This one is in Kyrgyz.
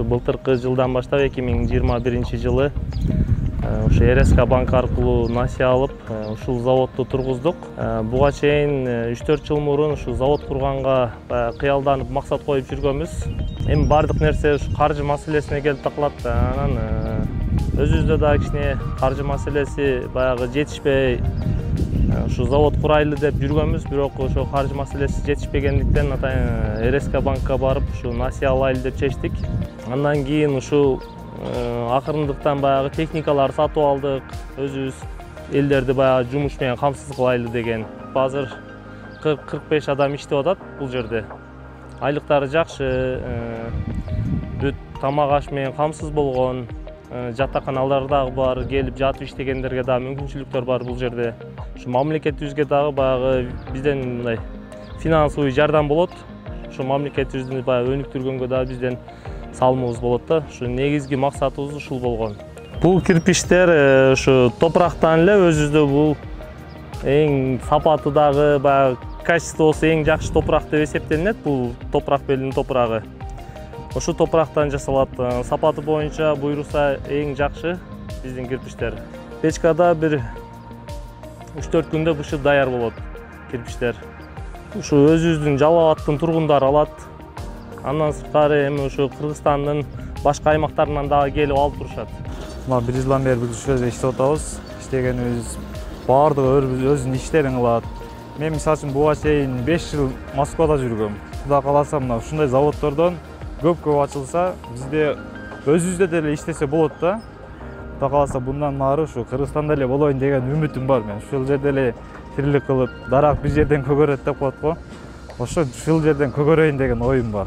Ушу былтыркы жылдан баштап 2021 ушу РСК банк аркылуу насыя алып, ушул заводду тургуздук. Буга чейин 3-4 жыл мурун ушу завод курганга кыялданып максат коюп жүргөнбүз. Эми бардык нерсе ушу каржы маселесине келип такалат. Анан өзүбүздө да кичине каржы маселеси баягы жетишпей, ушу завод курайлы деп жүргөнбүз, бирок ошо каржы маселеси жетишпегендиктен РСК банкка барып ушу насыя алайлы деп чечтик. Андан кийин ушу акырындыктан баягы техникалар сатып алдык, өзүбүз элдерди баягы жумуш менен камсыз кылайлы деген. Азыр 40-45 адам иштеп атат бул жерде. Айлыктары жакшы, бүт тамак аш менен камсыз болгон, жатаканалар дагы бар, келип жатып иштегендерге дагы мүмкүнчүлүктөр бар бул жерде. Ушу мамлекетибизге дагы баягы бизден мындай финансовый жардам болот. Ушу мамлекетибизди баягы өнүктүргөнгө дагы бизден салымыбыз болот да. Ушу негизги максатыбыз ушул болгон. Бул кирпичтер ушу топурактан эле өзүбүздө бул эң сапаты дагы баягы качествосу эң жакшы топурак деп эсептелинет. Бул топурак белинин топурагы. Ошол топурактан жасалат. Сапаты боюнча буйруса эң жакшы биздин кирпичтер. Печкада бир 3-4 күндө бышып даяр болот кирпичтер. Ушу өзүбүздүн Жалал Абадтын тургундары алат. Андан сырткары эми ушу Кыргызстандын башка аймактарынан дагы келип алып турушат. Мына 1 жылдан бери биз ушул жерде иштеп атабыз. Иштегенибиз баардыгы өзүнүн иштерин кылат. Мен мисалы үчүн буга чейин 5 жыл Москвада жүргөм. Кудай кааласа мына ушундай заводдордон көп ачылса, бизде өзүбүздө деле иштесе болот да. Кудай кааласа bundan нары ушу Кыргызстанда эле болоюн деген үмүтүм бар мен. Ушул жерде эле тирилик кылып, дарак бир жерден көгөрөт деп коет го. Ошо ушул жерден көгөрөйүн деген оюм бар.